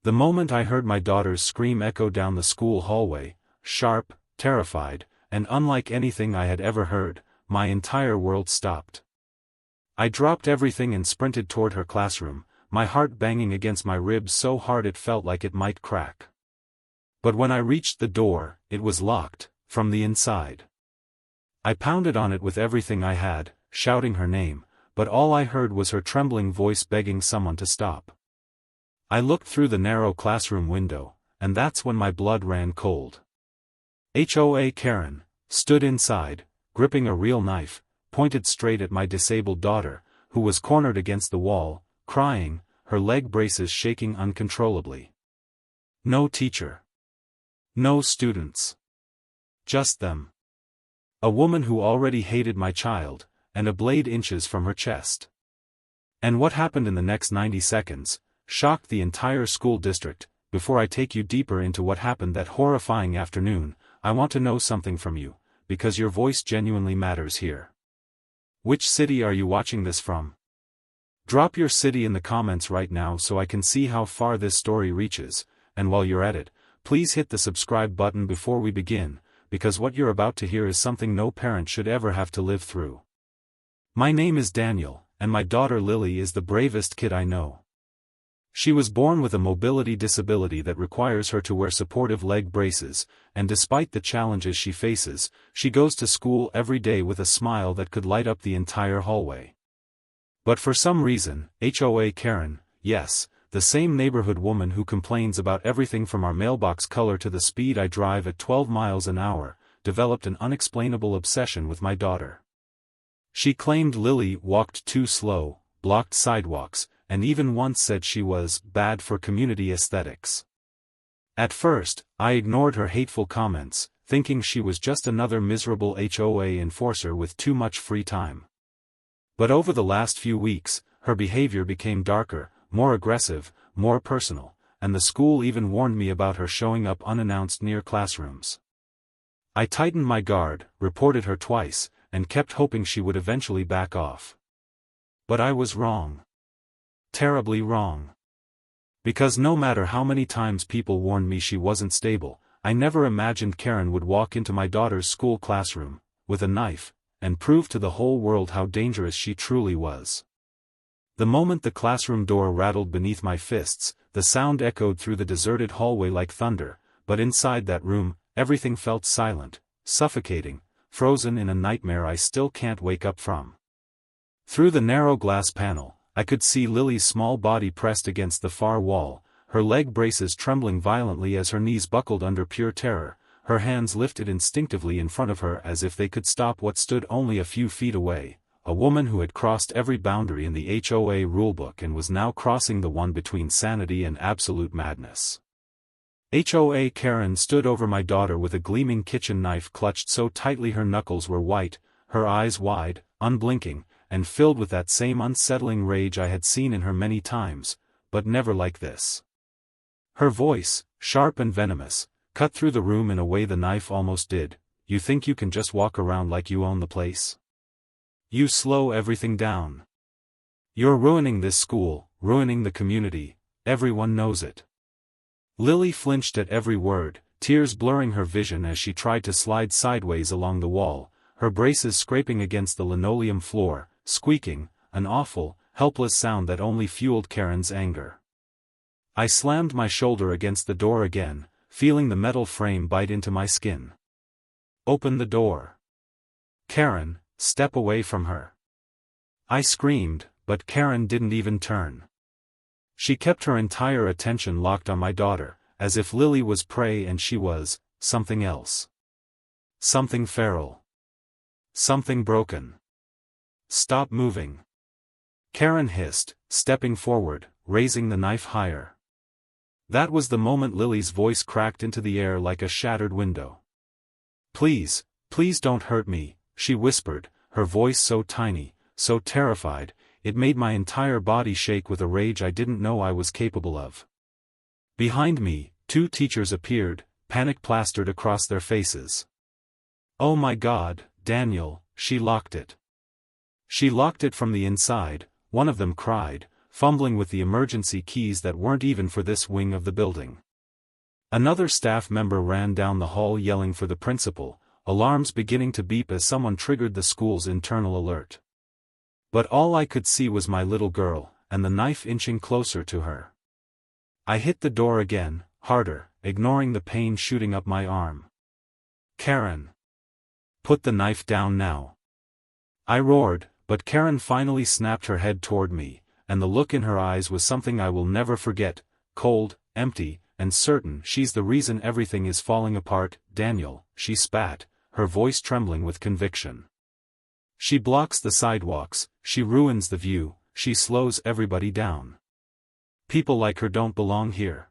The moment I heard my daughter's scream echo down the school hallway, sharp, terrified, and unlike anything I had ever heard, my entire world stopped. I dropped everything and sprinted toward her classroom, my heart banging against my ribs so hard it felt like it might crack. But when I reached the door, it was locked, from the inside. I pounded on it with everything I had, shouting her name, but all I heard was her trembling voice begging someone to stop. I looked through the narrow classroom window, and that's when my blood ran cold. HOA Karen stood inside, gripping a real knife, pointed straight at my disabled daughter, who was cornered against the wall, crying, her leg braces shaking uncontrollably. No teacher. No students. Just them. A woman who already hated my child, and a blade inches from her chest. And what happened in the next 90 seconds, shocked the entire school district. Before I take you deeper into what happened that horrifying afternoon, I want to know something from you, because your voice genuinely matters here. Which city are you watching this from? Drop your city in the comments right now so I can see how far this story reaches, and while you're at it, please hit the subscribe button before we begin, because what you're about to hear is something no parent should ever have to live through. My name is Daniel, and my daughter Lily is the bravest kid I know. She was born with a mobility disability that requires her to wear supportive leg braces, and despite the challenges she faces, she goes to school every day with a smile that could light up the entire hallway. But for some reason, HOA Karen, yes, the same neighborhood woman who complains about everything from our mailbox color to the speed I drive at 12 miles an hour, developed an unexplainable obsession with my daughter. She claimed Lily walked too slow, blocked sidewalks, and even once said she was bad for community aesthetics. At first, I ignored her hateful comments, thinking she was just another miserable HOA enforcer with too much free time. But over the last few weeks, her behavior became darker, more aggressive, more personal, and the school even warned me about her showing up unannounced near classrooms. I tightened my guard, reported her twice, and kept hoping she would eventually back off. But I was wrong. Terribly wrong. Because no matter how many times people warned me she wasn't stable, I never imagined Karen would walk into my daughter's school classroom, with a knife, and prove to the whole world how dangerous she truly was. The moment the classroom door rattled beneath my fists, the sound echoed through the deserted hallway like thunder, but inside that room, everything felt silent, suffocating, frozen in a nightmare I still can't wake up from. Through the narrow glass panel, I could see Lily's small body pressed against the far wall, her leg braces trembling violently as her knees buckled under pure terror, her hands lifted instinctively in front of her as if they could stop what stood only a few feet away, a woman who had crossed every boundary in the HOA rulebook and was now crossing the one between sanity and absolute madness. HOA Karen stood over my daughter with a gleaming kitchen knife clutched so tightly her knuckles were white, her eyes wide, unblinking, and filled with that same unsettling rage I had seen in her many times, but never like this. Her voice, sharp and venomous, cut through the room in a way the knife almost did. You think you can just walk around like you own the place? You slow everything down. You're ruining this school, ruining the community, everyone knows it. Lily flinched at every word, tears blurring her vision as she tried to slide sideways along the wall, her braces scraping against the linoleum floor, squeaking, an awful, helpless sound that only fueled Karen's anger. I slammed my shoulder against the door again, feeling the metal frame bite into my skin. Open the door. Karen, step away from her. I screamed, but Karen didn't even turn. She kept her entire attention locked on my daughter, as if Lily was prey and she was something else. Something feral. Something broken. Stop moving. Karen hissed, stepping forward, raising the knife higher. That was the moment Lily's voice cracked into the air like a shattered window. Please, please don't hurt me, she whispered, her voice so tiny, so terrified, it made my entire body shake with a rage I didn't know I was capable of. Behind me, two teachers appeared, panic plastered across their faces. Oh my God, Daniel, she locked it. She locked it from the inside, one of them cried, fumbling with the emergency keys that weren't even for this wing of the building. Another staff member ran down the hall yelling for the principal, alarms beginning to beep as someone triggered the school's internal alert. But all I could see was my little girl, and the knife inching closer to her. I hit the door again, harder, ignoring the pain shooting up my arm. "Karen! Put the knife down now!" I roared, but Karen finally snapped her head toward me, and the look in her eyes was something I will never forget, cold, empty, and certain. "She's the reason everything is falling apart, Daniel," she spat, her voice trembling with conviction. "She blocks the sidewalks, she ruins the view, she slows everybody down. People like her don't belong here."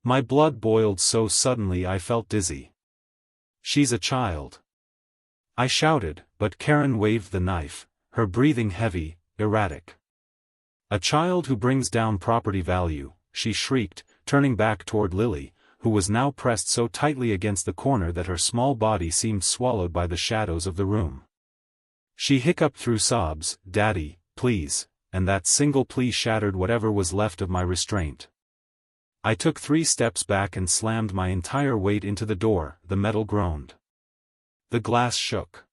My blood boiled so suddenly I felt dizzy. "She's a child," I shouted, but Karen waved the knife, her breathing heavy, erratic. "A child who brings down property value," she shrieked, turning back toward Lily, who was now pressed so tightly against the corner that her small body seemed swallowed by the shadows of the room. She hiccuped through sobs, "Daddy, please," and that single plea shattered whatever was left of my restraint. I took 3 steps back and slammed my entire weight into the door. The metal groaned. The glass shook.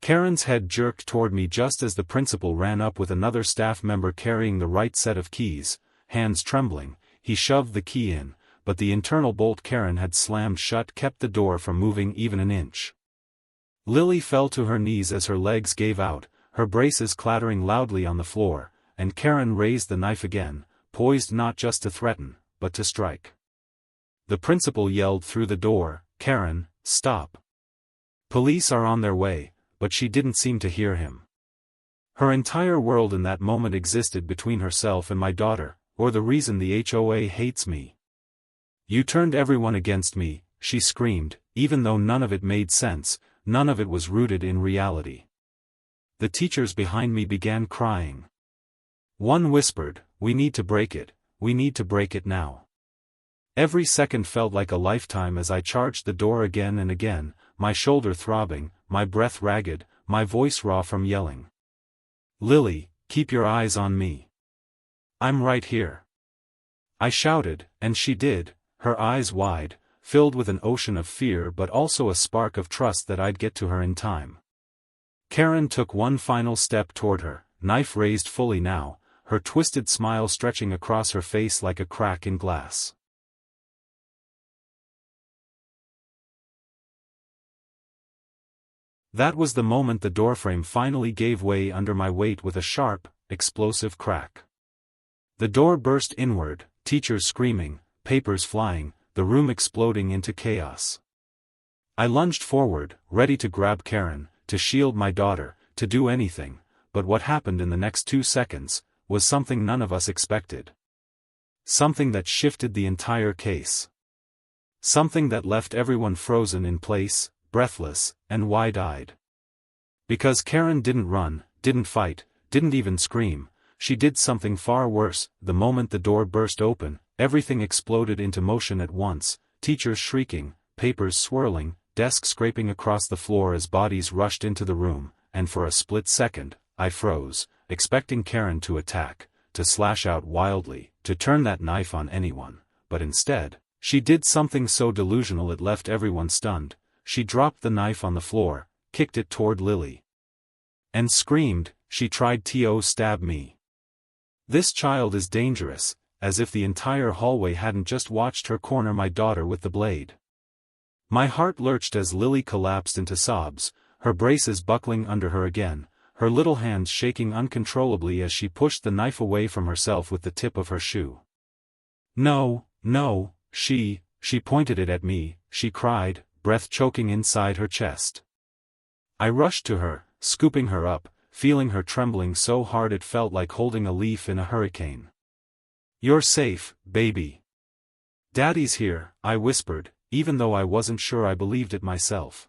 Karen's head jerked toward me just as the principal ran up with another staff member carrying the right set of keys. Hands trembling, he shoved the key in, but the internal bolt Karen had slammed shut kept the door from moving even an inch. Lily fell to her knees as her legs gave out, her braces clattering loudly on the floor, and Karen raised the knife again, poised not just to threaten, but to strike. The principal yelled through the door, "Karen, stop. Police are on their way," but she didn't seem to hear him. Her entire world in that moment existed between herself and my daughter, or the reason the HOA hates me. "You turned everyone against me," she screamed, even though none of it made sense, none of it was rooted in reality. The teachers behind me began crying. One whispered, "We need to break it, we need to break it now." Every second felt like a lifetime as I charged the door again and again, my shoulder throbbing, my breath ragged, my voice raw from yelling. "Lily, keep your eyes on me. I'm right here." I shouted, and she did, her eyes wide, filled with an ocean of fear but also a spark of trust that I'd get to her in time. Karen took one final step toward her, knife raised fully now, her twisted smile stretching across her face like a crack in glass. That was the moment the doorframe finally gave way under my weight with a sharp, explosive crack. The door burst inward, teachers screaming, papers flying, the room exploding into chaos. I lunged forward, ready to grab Karen, to shield my daughter, to do anything, but what happened in the next 2 seconds was something none of us expected. Something that shifted the entire case. Something that left everyone frozen in place, breathless, and wide-eyed. Because Karen didn't run, didn't fight, didn't even scream, she did something far worse. The moment the door burst open, everything exploded into motion at once, teachers shrieking, papers swirling, desks scraping across the floor as bodies rushed into the room, and for a split second, I froze, expecting Karen to attack, to slash out wildly, to turn that knife on anyone, but instead, she did something so delusional it left everyone stunned. She dropped the knife on the floor, kicked it toward Lily, and screamed, "She tried to stab me. This child is dangerous," as if the entire hallway hadn't just watched her corner my daughter with the blade. My heart lurched as Lily collapsed into sobs, her braces buckling under her again, her little hands shaking uncontrollably as she pushed the knife away from herself with the tip of her shoe. "No, no, she pointed it at me," she cried, breath choking inside her chest. I rushed to her, scooping her up, feeling her trembling so hard it felt like holding a leaf in a hurricane. "You're safe, baby. Daddy's here," I whispered, even though I wasn't sure I believed it myself.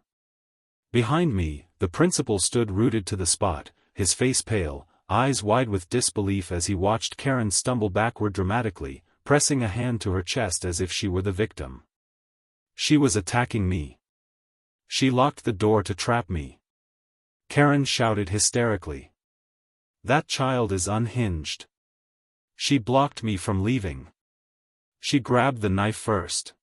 Behind me, the principal stood rooted to the spot, his face pale, eyes wide with disbelief as he watched Karen stumble backward dramatically, pressing a hand to her chest as if she were the victim. She was attacking me. She locked the door to trap me. Karen shouted hysterically. "That child is unhinged. She blocked me from leaving. She grabbed the knife first.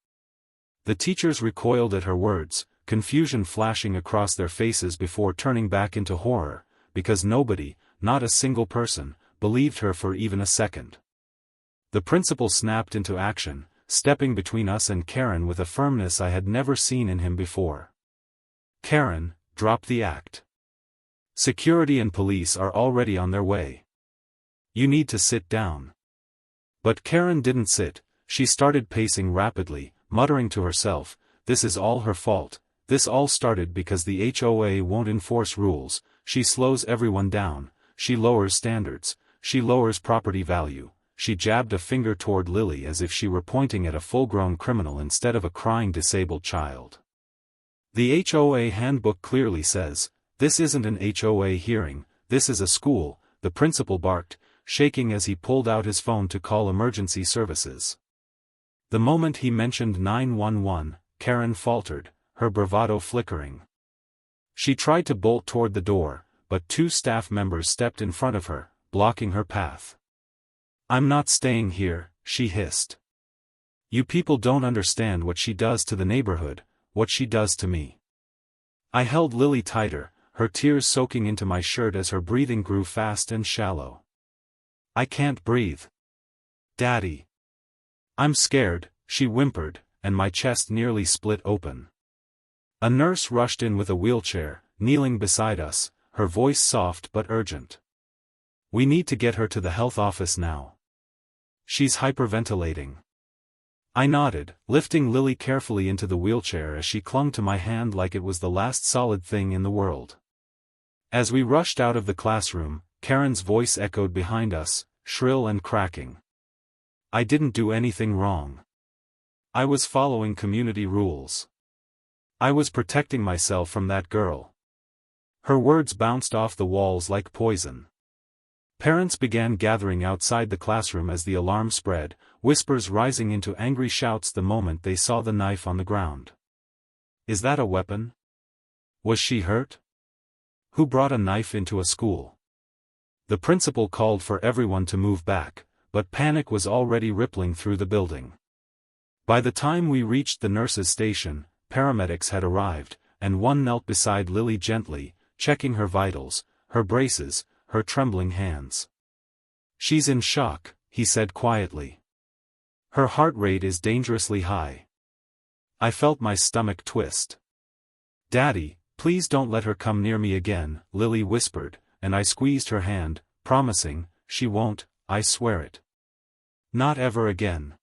The teachers recoiled at her words, confusion flashing across their faces before turning back into horror, because nobody, not a single person, believed her for even a second. The principal snapped into action, stepping between us and Karen with a firmness I had never seen in him before. Karen, drop the act. Security and police are already on their way. You need to sit down. But Karen didn't sit, she started pacing rapidly, muttering to herself, this is all her fault, this all started because the HOA won't enforce rules, she slows everyone down, she lowers standards, she lowers property value. She jabbed a finger toward Lily as if she were pointing at a full-grown criminal instead of a crying disabled child. The HOA handbook clearly says, this isn't an HOA hearing, this is a school, the principal barked, shaking as he pulled out his phone to call emergency services. The moment he mentioned 911, Karen faltered, her bravado flickering. She tried to bolt toward the door, but two staff members stepped in front of her, blocking her path. I'm not staying here, she hissed. You people don't understand what she does to the neighborhood, what she does to me. I held Lily tighter, her tears soaking into my shirt as her breathing grew fast and shallow. I can't breathe. Daddy. I'm scared, she whimpered, and my chest nearly split open. A nurse rushed in with a wheelchair, kneeling beside us, her voice soft but urgent. We need to get her to the health office now. She's hyperventilating. I nodded, lifting Lily carefully into the wheelchair as she clung to my hand like it was the last solid thing in the world. As we rushed out of the classroom, Karen's voice echoed behind us, shrill and cracking. I didn't do anything wrong. I was following community rules. I was protecting myself from that girl. Her words bounced off the walls like poison. Parents began gathering outside the classroom as the alarm spread, whispers rising into angry shouts the moment they saw the knife on the ground. Is that a weapon? Was she hurt? Who brought a knife into a school? The principal called for everyone to move back, but panic was already rippling through the building. By the time we reached the nurses' station, paramedics had arrived, and one knelt beside Lily gently, checking her vitals, her braces, her trembling hands. She's in shock, he said quietly. Her heart rate is dangerously high. I felt my stomach twist. Daddy, please don't let her come near me again, Lily whispered, and I squeezed her hand, promising, she won't, I swear it. Not ever again.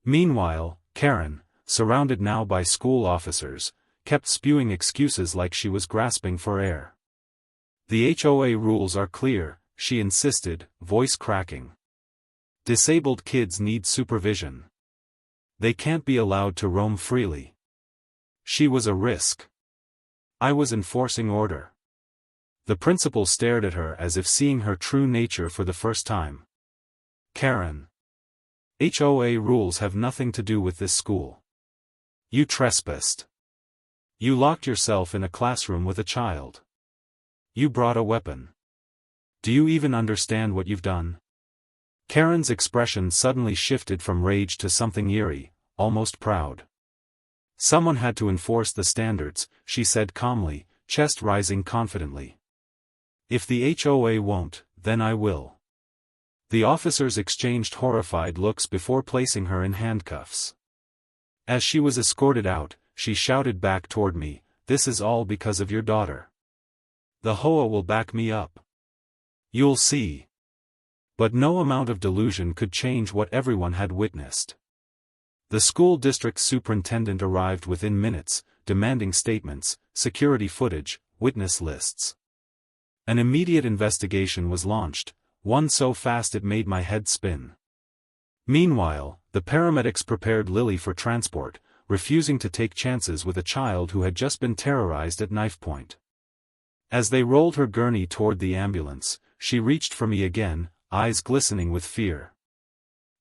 Meanwhile, Karen, surrounded now by school officers, kept spewing excuses like she was grasping for air. The HOA rules are clear, she insisted, voice cracking. Disabled kids need supervision. They can't be allowed to roam freely. She was a risk. I was enforcing order. The principal stared at her as if seeing her true nature for the first time. Karen. HOA rules have nothing to do with this school. You trespassed. You locked yourself in a classroom with a child. You brought a weapon. Do you even understand what you've done? Karen's expression suddenly shifted from rage to something eerie, almost proud. Someone had to enforce the standards, she said calmly, chest rising confidently. If the HOA won't, then I will. The officers exchanged horrified looks before placing her in handcuffs. As she was escorted out, she shouted back toward me, "This is all because of your daughter. The HOA will back me up. You'll see." But no amount of delusion could change what everyone had witnessed. The school district superintendent arrived within minutes, demanding statements, security footage, witness lists. An immediate investigation was launched, one so fast it made my head spin. Meanwhile, the paramedics prepared Lily for transport, refusing to take chances with a child who had just been terrorized at knife point. As they rolled her gurney toward the ambulance, she reached for me again, eyes glistening with fear.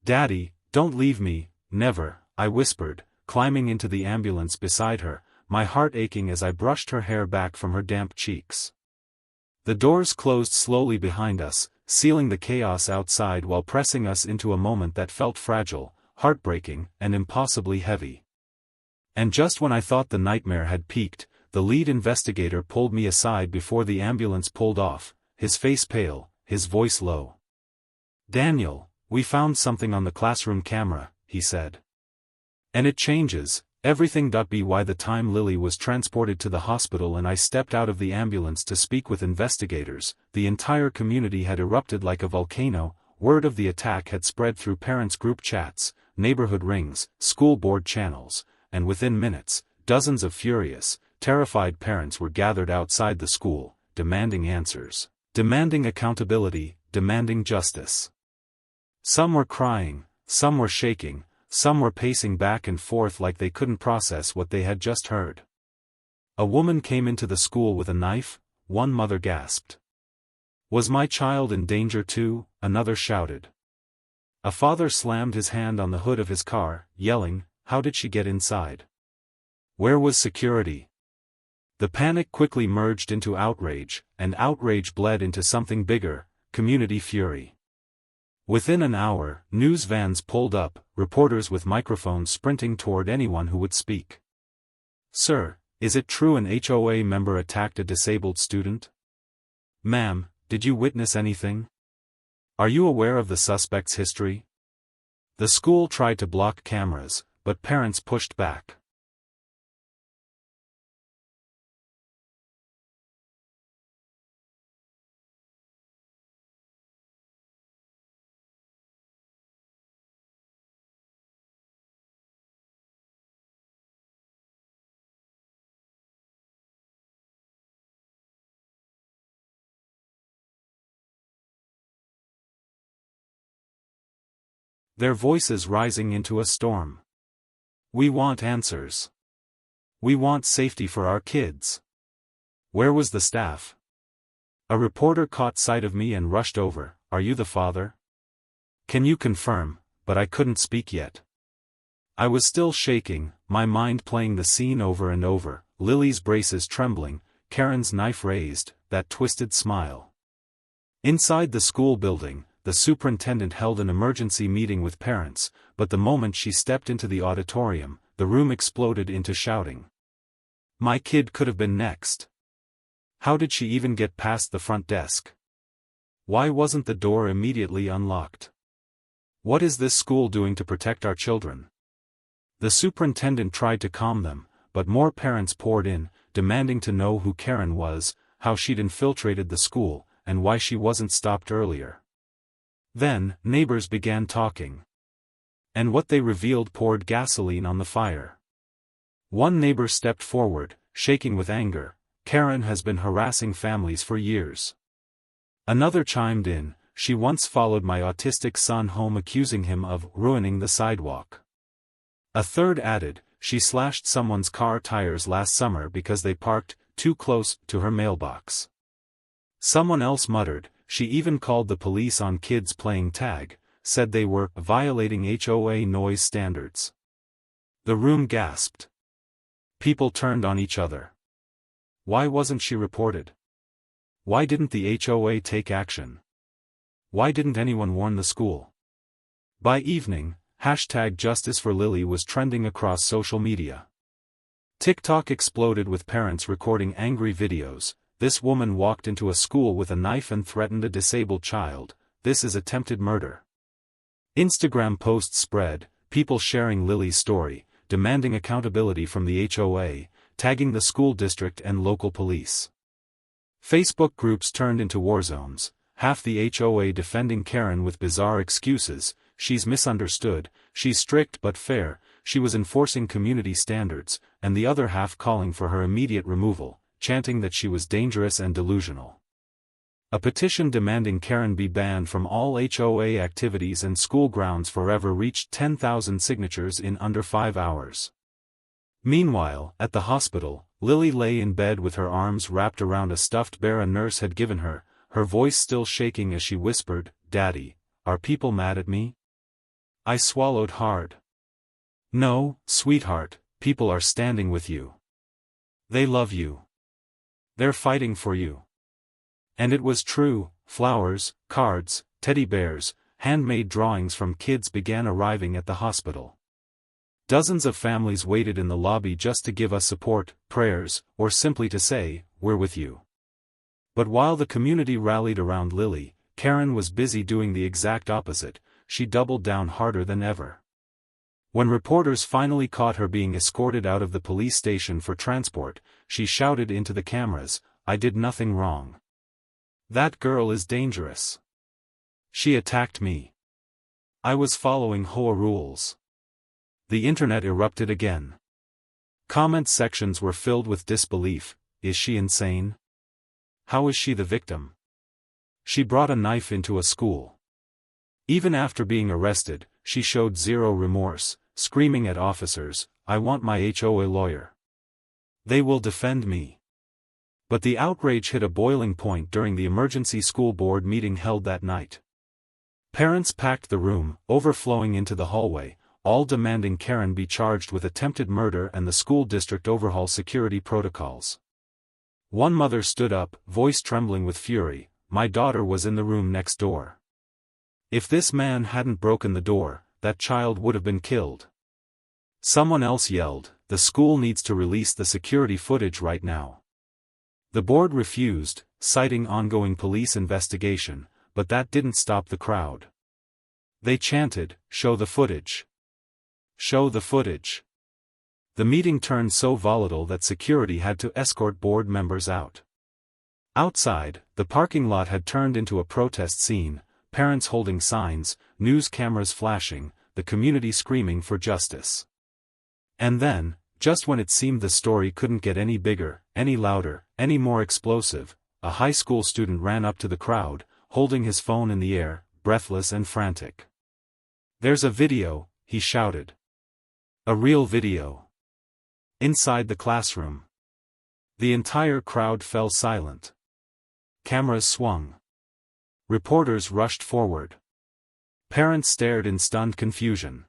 "Daddy, don't leave me, never," I whispered, climbing into the ambulance beside her, my heart aching as I brushed her hair back from her damp cheeks. The doors closed slowly behind us, sealing the chaos outside while pressing us into a moment that felt fragile, heartbreaking, and impossibly heavy. And just when I thought the nightmare had peaked, the lead investigator pulled me aside before the ambulance pulled off, his face pale, his voice low. "Daniel, we found something on the classroom camera," he said. "And it changes everything. By the time Lily was transported to the hospital and I stepped out of the ambulance to speak with investigators, the entire community had erupted like a volcano. Word of the attack had spread through parents' group chats, neighborhood rings, school board channels, and within minutes, dozens of furious, terrified parents were gathered outside the school, demanding answers, demanding accountability, demanding justice. Some were crying, some were shaking, some were pacing back and forth like they couldn't process what they had just heard. "A woman came into the school with a knife," one mother gasped. "Was my child in danger too?" another shouted. A father slammed his hand on the hood of his car, yelling, "How did she get inside? Where was security?" The panic quickly merged into outrage, and outrage bled into something bigger, community fury. Within an hour, news vans pulled up, reporters with microphones sprinting toward anyone who would speak. "Sir, is it true an HOA member attacked a disabled student? Ma'am, did you witness anything? Are you aware of the suspect's history?" The school tried to block cameras, but parents pushed back. Their voices rising into a storm. "We want answers. We want safety for our kids. Where was the staff?" A reporter caught sight of me and rushed over. "Are you the father? Can you confirm?" But I couldn't speak yet. I was still shaking, my mind playing the scene over and over, Lily's braces trembling, Karen's knife raised, that twisted smile. Inside the school building, the superintendent held an emergency meeting with parents, but the moment she stepped into the auditorium, the room exploded into shouting. My kid could have been next. How did she even get past the front desk? Why wasn't the door immediately unlocked? What is this school doing to protect our children? The superintendent tried to calm them, but more parents poured in, demanding to know who Karen was, how she'd infiltrated the school, and why she wasn't stopped earlier. Then, neighbors began talking. And what they revealed poured gasoline on the fire. One neighbor stepped forward, shaking with anger. "Karen has been harassing families for years." Another chimed in, "She once followed my autistic son home accusing him of ruining the sidewalk." A third added, "She slashed someone's car tires last summer because they parked too close to her mailbox." Someone else muttered, "She even called the police on kids playing tag, said they were violating HOA noise standards." The room gasped. People turned on each other. Why wasn't she reported? Why didn't the HOA take action? Why didn't anyone warn the school? By evening, #JusticeForLily was trending across social media. TikTok exploded with parents recording angry videos. "This woman walked into a school with a knife and threatened a disabled child. This is attempted murder." Instagram posts spread, people sharing Lily's story, demanding accountability from the HOA, tagging the school district and local police. Facebook groups turned into war zones, half the HOA defending Karen with bizarre excuses: "She's misunderstood, she's strict but fair, she was enforcing community standards," and the other half calling for her immediate removal, chanting that she was dangerous and delusional. A petition demanding Karen be banned from all HOA activities and school grounds forever reached 10,000 signatures in under 5 hours. Meanwhile, at the hospital, Lily lay in bed with her arms wrapped around a stuffed bear a nurse had given her, her voice still shaking as she whispered, "Daddy, are people mad at me?" I swallowed hard. "No, sweetheart, people are standing with you. They love you. They're fighting for you." And it was true, flowers, cards, teddy bears, handmade drawings from kids began arriving at the hospital. Dozens of families waited in the lobby just to give us support, prayers, or simply to say, "We're with you." But while the community rallied around Lily, Karen was busy doing the exact opposite. She doubled down harder than ever. When reporters finally caught her being escorted out of the police station for transport, she shouted into the cameras, "I did nothing wrong. That girl is dangerous. She attacked me. I was following HOA rules." The internet erupted again. Comment sections were filled with disbelief. Is she insane? How is she the victim? She brought a knife into a school. Even after being arrested, she showed zero remorse, screaming at officers, "I want my HOA lawyer. They will defend me." But the outrage hit a boiling point during the emergency school board meeting held that night. Parents packed the room, overflowing into the hallway, all demanding Karen be charged with attempted murder and the school district overhaul security protocols. One mother stood up, voice trembling with fury, "My daughter was in the room next door. If this man hadn't broken the door, that child would have been killed." Someone else yelled, "The school needs to release the security footage right now." The board refused, citing ongoing police investigation, but that didn't stop the crowd. They chanted, "Show the footage. Show the footage." The meeting turned so volatile that security had to escort board members out. Outside, the parking lot had turned into a protest scene, parents holding signs, news cameras flashing, the community screaming for justice. And then, just when it seemed the story couldn't get any bigger, any louder, any more explosive, a high school student ran up to the crowd, holding his phone in the air, breathless and frantic. "There's a video," he shouted. "A real video." Inside the classroom, the entire crowd fell silent. Cameras swung. Reporters rushed forward. Parents stared in stunned confusion.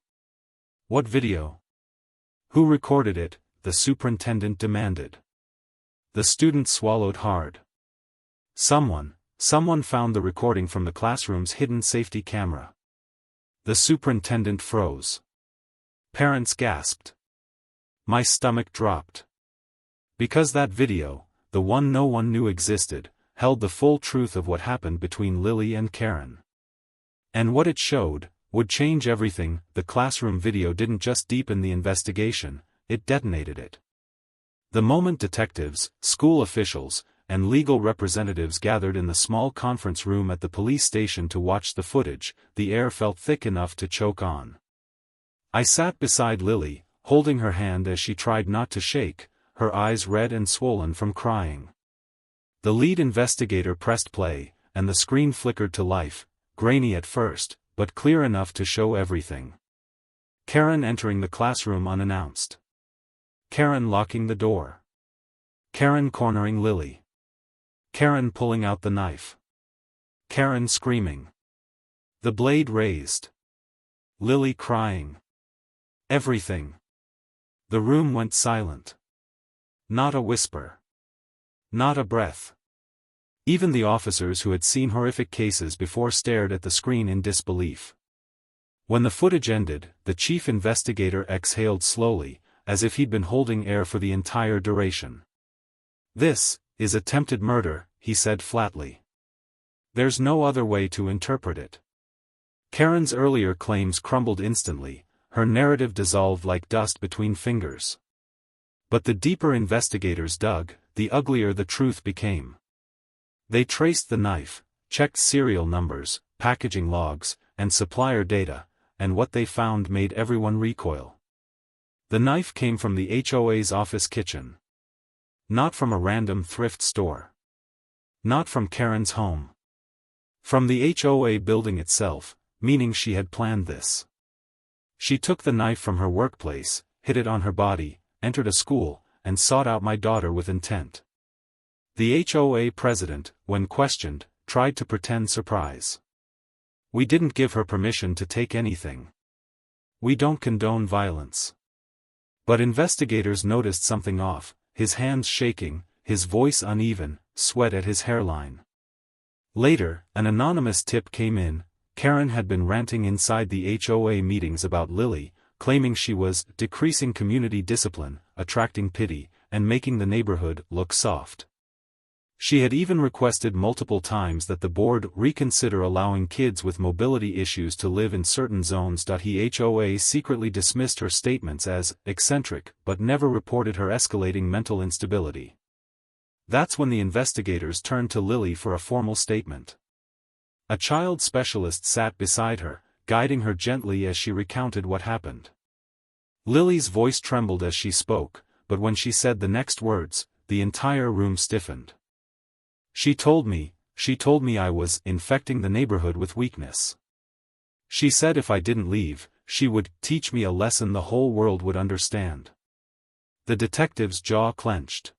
"What video? Who recorded it?" the superintendent demanded. The students swallowed hard. Someone found the recording from the classroom's hidden safety camera." The superintendent froze. Parents gasped. My stomach dropped. Because that video, the one no one knew existed, held the full truth of what happened between Lily and Karen. And what it showed would change everything. The classroom video didn't just deepen the investigation, it detonated it. The moment detectives, school officials, and legal representatives gathered in the small conference room at the police station to watch the footage, the air felt thick enough to choke on. I sat beside Lily, holding her hand as she tried not to shake, her eyes red and swollen from crying. The lead investigator pressed play, and the screen flickered to life, grainy at first, but clear enough to show everything. Karen entering the classroom unannounced. Karen locking the door. Karen cornering Lily. Karen pulling out the knife. Karen screaming. The blade raised. Lily crying. Everything. The room went silent. Not a whisper. Not a breath. Even the officers who had seen horrific cases before stared at the screen in disbelief. When the footage ended, the chief investigator exhaled slowly, as if he'd been holding air for the entire duration. "This is attempted murder," he said flatly. "There's no other way to interpret it." Karen's earlier claims crumbled instantly, her narrative dissolved like dust between fingers. But the deeper investigators dug, the uglier the truth became. They traced the knife, checked serial numbers, packaging logs, and supplier data, and what they found made everyone recoil. The knife came from the HOA's office kitchen. Not from a random thrift store. Not from Karen's home. From the HOA building itself, meaning she had planned this. She took the knife from her workplace, hid it on her body, entered a school, and sought out my daughter with intent. The HOA president, when questioned, tried to pretend surprise. "We didn't give her permission to take anything. We don't condone violence." But investigators noticed something off, his hands shaking, his voice uneven, sweat at his hairline. Later, an anonymous tip came in. Karen had been ranting inside the HOA meetings about Lily, claiming she was decreasing community discipline, attracting pity, and making the neighborhood look soft. She had even requested multiple times that the board reconsider allowing kids with mobility issues to live in certain zones. HOA secretly dismissed her statements as eccentric but never reported her escalating mental instability. That's when the investigators turned to Lily for a formal statement. A child specialist sat beside her, guiding her gently as she recounted what happened. Lily's voice trembled as she spoke, but when she said the next words, the entire room stiffened. She told me I was infecting the neighborhood with weakness. She said if I didn't leave, she would teach me a lesson the whole world would understand. The detective's jaw clenched.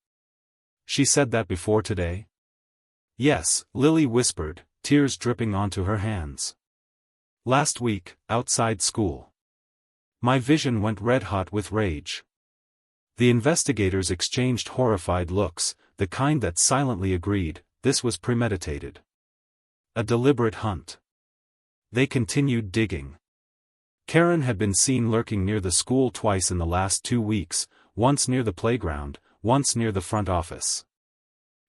She said that before today? Yes, Lily whispered, tears dripping onto her hands. Last week, outside school. My vision went red-hot with rage. The investigators exchanged horrified looks, the kind that silently agreed, this was premeditated. A deliberate hunt. They continued digging. Karen had been seen lurking near the school twice in the last 2 weeks, once near the playground, once near the front office.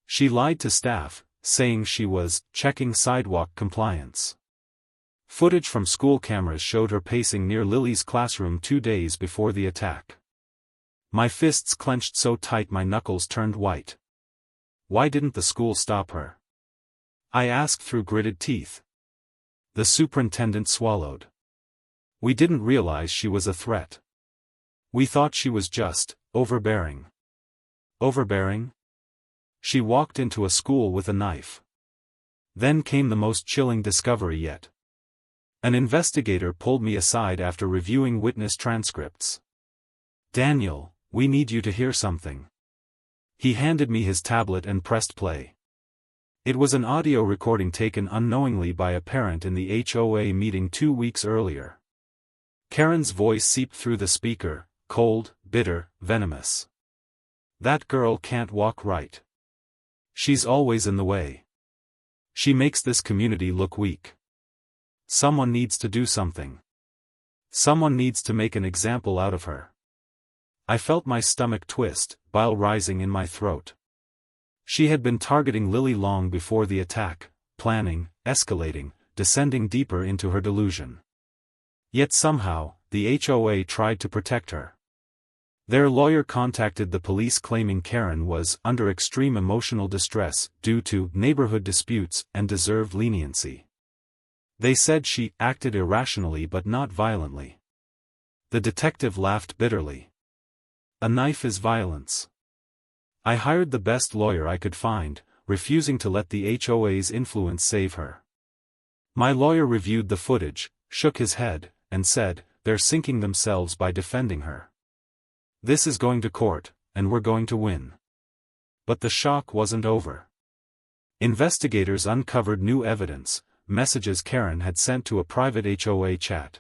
She lied to staff, saying she was checking sidewalk compliance. Footage from school cameras showed her pacing near Lily's classroom 2 days before the attack. My fists clenched so tight my knuckles turned white. Why didn't the school stop her? I asked through gritted teeth. The superintendent swallowed. We didn't realize she was a threat. We thought she was just overbearing. Overbearing? She walked into a school with a knife. Then came the most chilling discovery yet. An investigator pulled me aside after reviewing witness transcripts. Daniel, we need you to hear something. He handed me his tablet and pressed play. It was an audio recording taken unknowingly by a parent in the HOA meeting 2 weeks earlier. Karen's voice seeped through the speaker, cold, bitter, venomous. That girl can't walk right. She's always in the way. She makes this community look weak. Someone needs to do something. Someone needs to make an example out of her. I felt my stomach twist, bile rising in my throat. She had been targeting Lily long before the attack, planning, escalating, descending deeper into her delusion. Yet somehow, the HOA tried to protect her. Their lawyer contacted the police claiming Karen was under extreme emotional distress due to neighborhood disputes and deserved leniency. They said she acted irrationally but not violently. The detective laughed bitterly. A knife is violence. I hired the best lawyer I could find, refusing to let the HOA's influence save her. My lawyer reviewed the footage, shook his head, and said, they're sinking themselves by defending her. This is going to court, and we're going to win. But the shock wasn't over. Investigators uncovered new evidence, messages Karen had sent to a private HOA chat.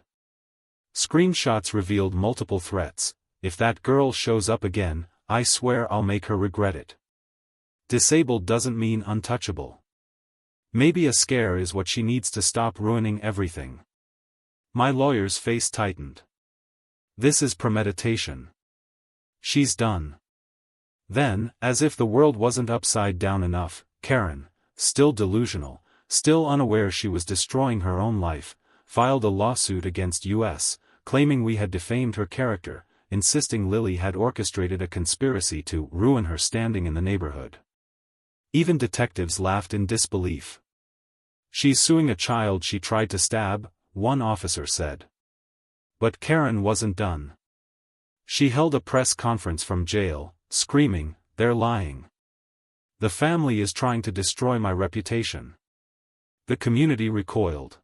Screenshots revealed multiple threats. If that girl shows up again, I swear I'll make her regret it. Disabled doesn't mean untouchable. Maybe a scare is what she needs to stop ruining everything. My lawyer's face tightened. This is premeditation. She's done. Then, as if the world wasn't upside down enough, Karen, still delusional, still unaware she was destroying her own life, filed a lawsuit against us, claiming we had defamed her character, insisting Lily had orchestrated a conspiracy to ruin her standing in the neighborhood. Even detectives laughed in disbelief. She's suing a child she tried to stab, one officer said. But Karen wasn't done. She held a press conference from jail, screaming, they're lying. The family is trying to destroy my reputation. The community recoiled.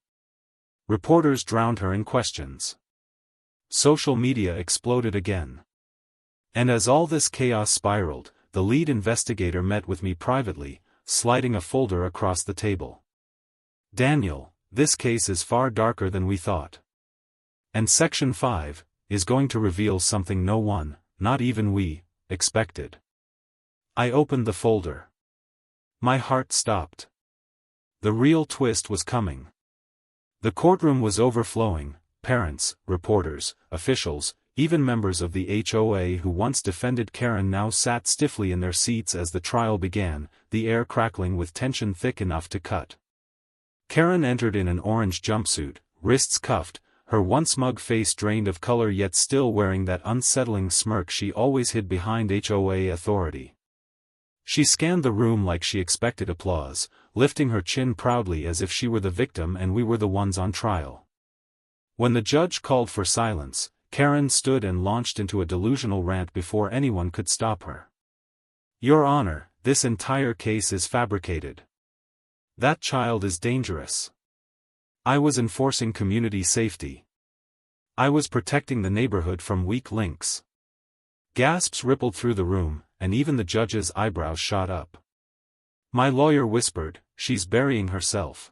Reporters drowned her in questions. Social media exploded again. And as all this chaos spiraled, the lead investigator met with me privately, sliding a folder across the table. Daniel, this case is far darker than we thought. And Section 5 is going to reveal something no one, not even we, expected. I opened the folder. My heart stopped. The real twist was coming. The courtroom was overflowing. Parents, reporters, officials, even members of the HOA who once defended Karen now sat stiffly in their seats as the trial began, the air crackling with tension thick enough to cut. Karen entered in an orange jumpsuit, wrists cuffed, her once smug face drained of color yet still wearing that unsettling smirk she always hid behind HOA authority. She scanned the room like she expected applause, lifting her chin proudly as if she were the victim and we were the ones on trial. When the judge called for silence, Karen stood and launched into a delusional rant before anyone could stop her. "Your Honor, this entire case is fabricated. That child is dangerous. I was enforcing community safety. I was protecting the neighborhood from weak links." Gasps rippled through the room, and even the judge's eyebrows shot up. My lawyer whispered, "She's burying herself."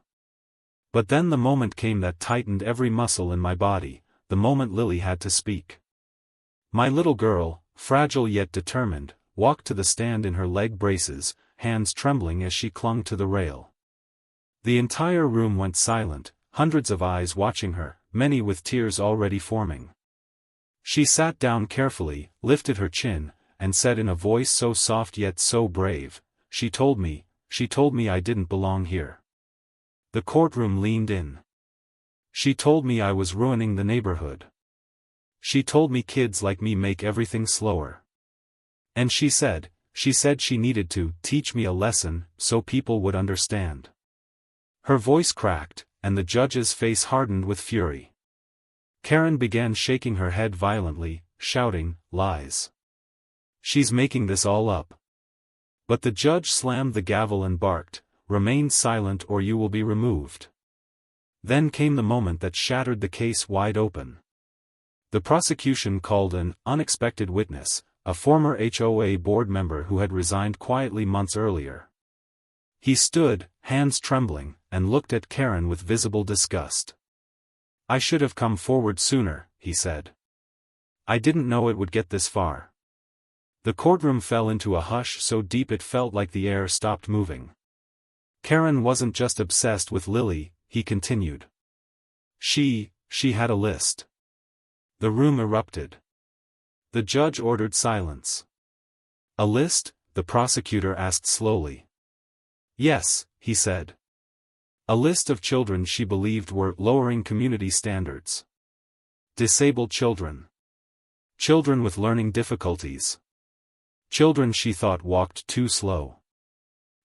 But then the moment came that tightened every muscle in my body, the moment Lily had to speak. My little girl, fragile yet determined, walked to the stand in her leg braces, hands trembling as she clung to the rail. The entire room went silent, hundreds of eyes watching her, many with tears already forming. She sat down carefully, lifted her chin, and said in a voice so soft yet so brave, she told me I didn't belong here." The courtroom leaned in. "She told me I was ruining the neighborhood. She told me kids like me make everything slower. And she said she needed to teach me a lesson so people would understand." Her voice cracked, and the judge's face hardened with fury. Karen began shaking her head violently, shouting, "Lies. She's making this all up." But the judge slammed the gavel and barked, "Remain silent or you will be removed." Then came the moment that shattered the case wide open. The prosecution called an unexpected witness, a former HOA board member who had resigned quietly months earlier. He stood, hands trembling, and looked at Karen with visible disgust. "I should have come forward sooner," he said. "I didn't know it would get this far." The courtroom fell into a hush so deep it felt like the air stopped moving. Karen wasn't just obsessed with Lily, he continued. She had a list. The room erupted. The judge ordered silence. "A list?" the prosecutor asked slowly. "Yes," he said. "A list of children she believed were lowering community standards. Disabled children. Children with learning difficulties. Children she thought walked too slow.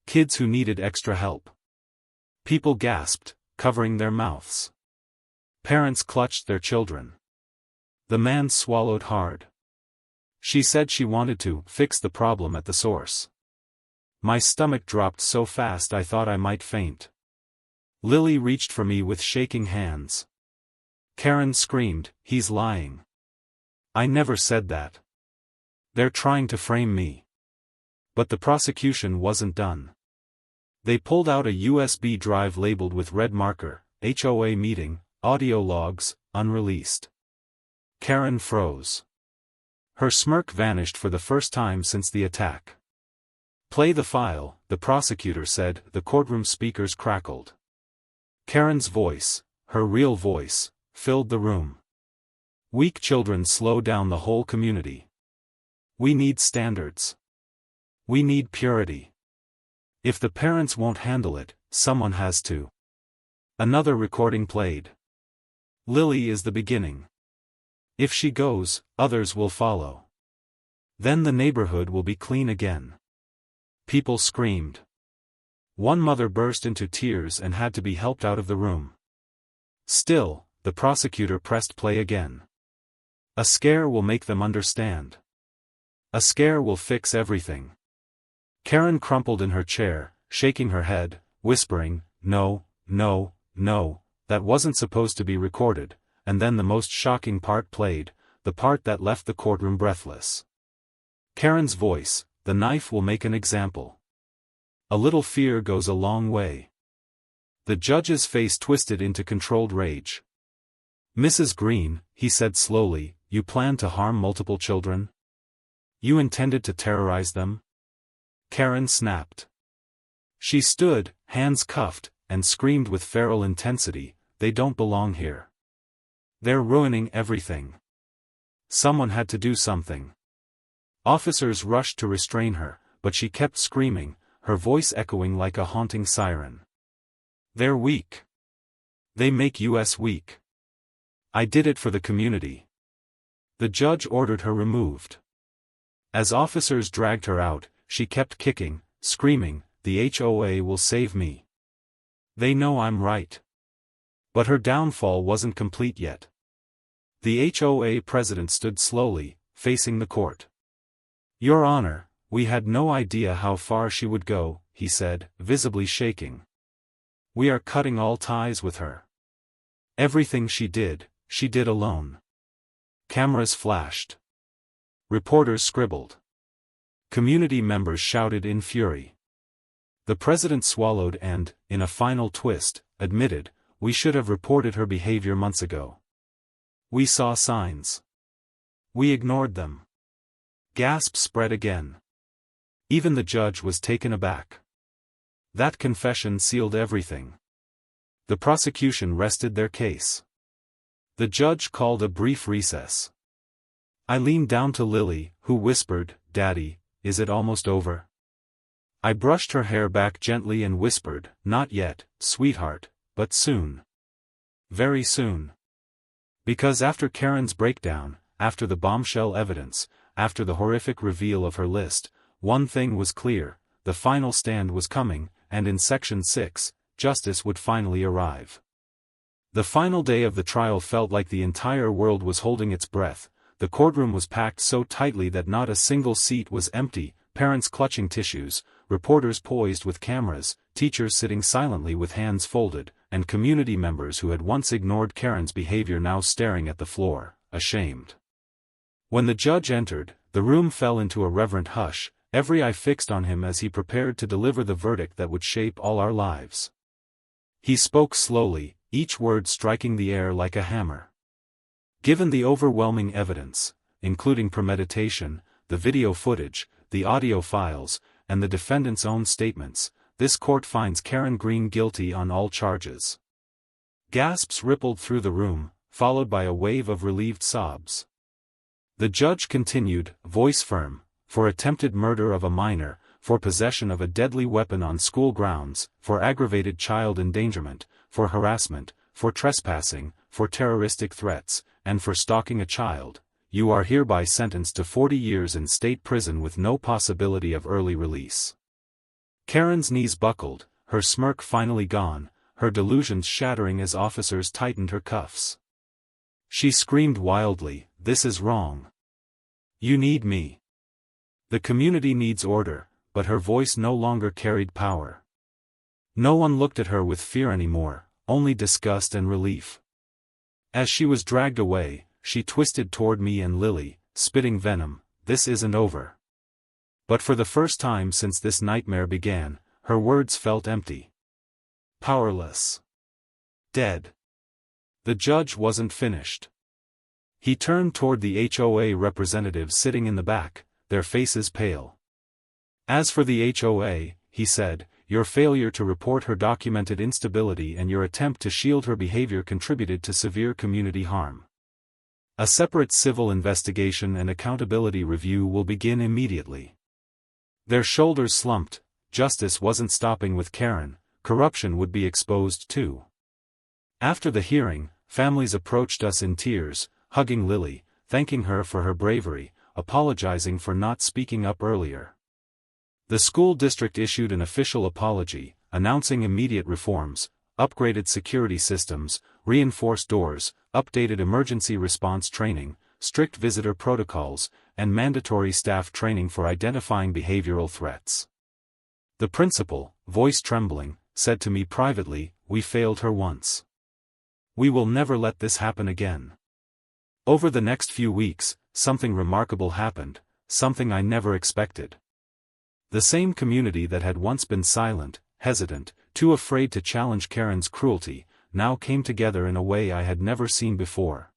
Kids who needed extra help." People gasped, covering their mouths. Parents clutched their children. The man swallowed hard. "She said she wanted to fix the problem at the source." My stomach dropped so fast I thought I might faint. Lily reached for me with shaking hands. Karen screamed, "He's lying. I never said that. They're trying to frame me." But the prosecution wasn't done. They pulled out a USB drive labeled with red marker, HOA meeting, audio logs, unreleased. Karen froze. Her smirk vanished for the first time since the attack. "Play the file," the prosecutor said. The courtroom speakers crackled. Karen's voice, her real voice, filled the room. "Weak children slow down the whole community. We need standards. We need purity. If the parents won't handle it, someone has to." Another recording played. "Lily is the beginning. If she goes, others will follow. Then the neighborhood will be clean again." People screamed. One mother burst into tears and had to be helped out of the room. Still, the prosecutor pressed play again. "A scare will make them understand. A scare will fix everything." Karen crumpled in her chair, shaking her head, whispering, "No, no, no, that wasn't supposed to be recorded," and then the most shocking part played, the part that left the courtroom breathless. Karen's voice, "The knife will make an example. A little fear goes a long way." The judge's face twisted into controlled rage. "Mrs. Green," he said slowly, "you planned to harm multiple children? You intended to terrorize them?" Karen snapped. She stood, hands cuffed, and screamed with feral intensity, "They don't belong here. They're ruining everything. Someone had to do something." Officers rushed to restrain her, but she kept screaming, her voice echoing like a haunting siren. "They're weak. They make us weak. I did it for the community." The judge ordered her removed. As officers dragged her out, she kept kicking, screaming, "The HOA will save me. They know I'm right." But her downfall wasn't complete yet. The HOA president stood slowly, facing the court. "Your Honor, we had no idea how far she would go," he said, visibly shaking. "We are cutting all ties with her. Everything she did alone." Cameras flashed. Reporters scribbled. Community members shouted in fury. The president swallowed and, in a final twist, admitted, "We should have reported her behavior months ago. We saw signs. We ignored them." Gasps spread again. Even the judge was taken aback. That confession sealed everything. The prosecution rested their case. The judge called a brief recess. I leaned down to Lily, who whispered, "Daddy, is it almost over?" I brushed her hair back gently and whispered, "Not yet, sweetheart, but soon. Very soon." Because after Karen's breakdown, after the bombshell evidence, after the horrific reveal of her list, one thing was clear: the final stand was coming, and in Section 6, justice would finally arrive. The final day of the trial felt like the entire world was holding its breath. The courtroom was packed so tightly that not a single seat was empty, parents clutching tissues, reporters poised with cameras, teachers sitting silently with hands folded, and community members who had once ignored Karen's behavior now staring at the floor, ashamed. When the judge entered, the room fell into a reverent hush, every eye fixed on him as he prepared to deliver the verdict that would shape all our lives. He spoke slowly, each word striking the air like a hammer. "Given the overwhelming evidence, including premeditation, the video footage, the audio files, and the defendant's own statements, this court finds Karen Green guilty on all charges." Gasps rippled through the room, followed by a wave of relieved sobs. The judge continued, voice firm, "For attempted murder of a minor, for possession of a deadly weapon on school grounds, for aggravated child endangerment, for harassment, for trespassing, for terroristic threats, and for stalking a child, you are hereby sentenced to 40 years in state prison with no possibility of early release." Karen's knees buckled, her smirk finally gone, her delusions shattering as officers tightened her cuffs. She screamed wildly, "This is wrong. You need me. The community needs order," but her voice no longer carried power. No one looked at her with fear anymore, only disgust and relief. As she was dragged away, she twisted toward me and Lily, spitting venom, "This isn't over." But for the first time since this nightmare began, her words felt empty. Powerless. Dead. The judge wasn't finished. He turned toward the HOA representatives sitting in the back, their faces pale. "As for the HOA," he said, "your failure to report her documented instability and your attempt to shield her behavior contributed to severe community harm. A separate civil investigation and accountability review will begin immediately." Their shoulders slumped. Justice wasn't stopping with Karen, corruption would be exposed too. After the hearing, families approached us in tears, hugging Lily, thanking her for her bravery, apologizing for not speaking up earlier. The school district issued an official apology, announcing immediate reforms, upgraded security systems, reinforced doors, updated emergency response training, strict visitor protocols, and mandatory staff training for identifying behavioral threats. The principal, voice trembling, said to me privately, "We failed her once. We will never let this happen again." Over the next few weeks, something remarkable happened, something I never expected. The same community that had once been silent, hesitant, too afraid to challenge Karen's cruelty, now came together in a way I had never seen before.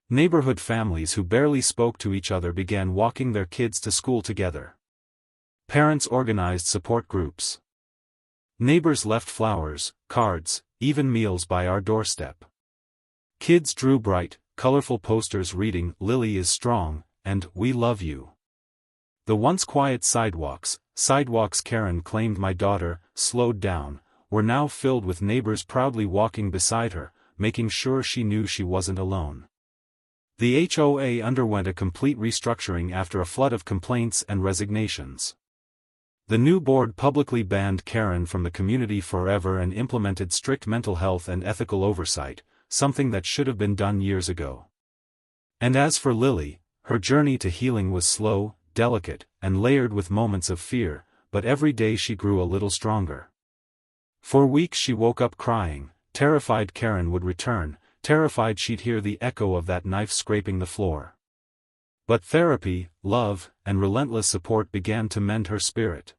Neighborhood families who barely spoke to each other began walking their kids to school together. Parents organized support groups. Neighbors left flowers, cards, even meals by our doorstep. Kids drew bright, colorful posters reading, "Lily is strong," and "We love you." The once quiet sidewalks Karen claimed my daughter, slowed down, were now filled with neighbors proudly walking beside her, making sure she knew she wasn't alone. The HOA underwent a complete restructuring after a flood of complaints and resignations. The new board publicly banned Karen from the community forever and implemented strict mental health and ethical oversight, something that should have been done years ago. And as for Lily, her journey to healing was slow, delicate, and layered with moments of fear, but every day she grew a little stronger. For weeks she woke up crying, terrified Karen would return, terrified she'd hear the echo of that knife scraping the floor. But therapy, love, and relentless support began to mend her spirit.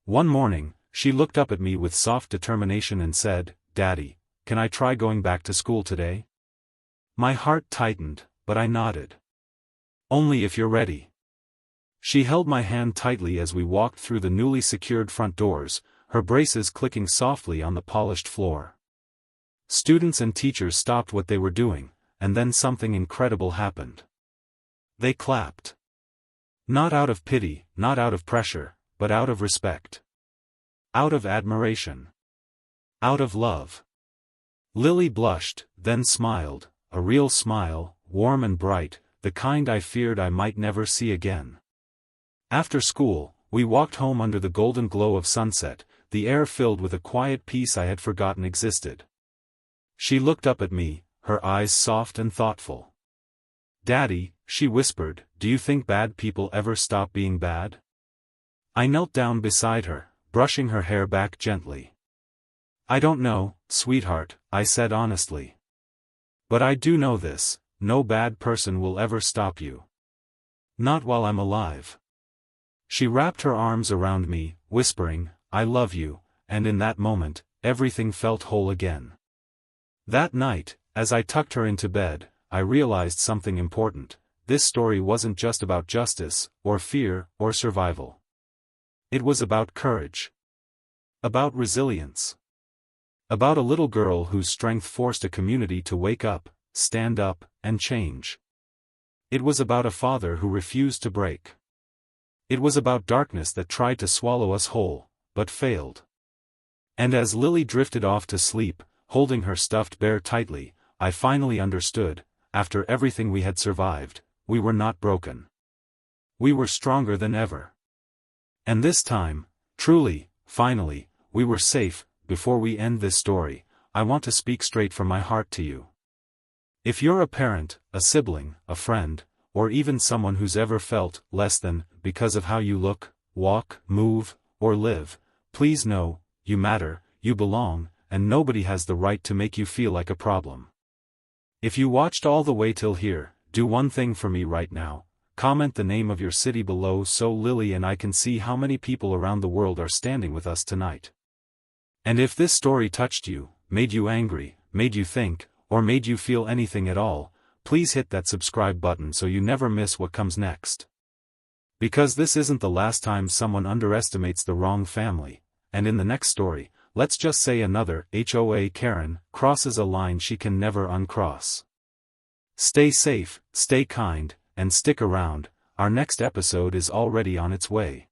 One morning, she looked up at me with soft determination and said, "Daddy, can I try going back to school today?" My heart tightened, but I nodded. "Only if you're ready." She held my hand tightly as we walked through the newly secured front doors, her braces clicking softly on the polished floor. Students and teachers stopped what they were doing, and then something incredible happened. They clapped. Not out of pity, not out of pressure, but out of respect. Out of admiration. Out of love. Lily blushed, then smiled, a real smile, warm and bright, the kind I feared I might never see again. After school, we walked home under the golden glow of sunset, the air filled with a quiet peace I had forgotten existed. She looked up at me, her eyes soft and thoughtful. "Daddy," she whispered, "do you think bad people ever stop being bad?" I knelt down beside her, brushing her hair back gently. "I don't know, sweetheart," I said honestly. "But I do know this, no bad person will ever stop you. Not while I'm alive." She wrapped her arms around me, whispering, "I love you," and in that moment, everything felt whole again. That night, as I tucked her into bed, I realized something important. This story wasn't just about justice, or fear, or survival. It was about courage. About resilience. About a little girl whose strength forced a community to wake up, stand up, and change. It was about a father who refused to break. It was about darkness that tried to swallow us whole, but failed. And as Lily drifted off to sleep, holding her stuffed bear tightly, I finally understood, after everything we had survived, we were not broken. We were stronger than ever. And this time, truly, finally, we were safe. Before we end this story, I want to speak straight from my heart to you. If you're a parent, a sibling, a friend, or even someone who's ever felt less than because of how you look, walk, move, or live, please know, you matter, you belong, and nobody has the right to make you feel like a problem. If you watched all the way till here, do one thing for me right now. Comment the name of your city below so Lily and I can see how many people around the world are standing with us tonight. And if this story touched you, made you angry, made you think, or made you feel anything at all, please hit that subscribe button so you never miss what comes next. Because this isn't the last time someone underestimates the wrong family, and in the next story, let's just say another HOA Karen crosses a line she can never uncross. Stay safe, stay kind, and stick around, our next episode is already on its way.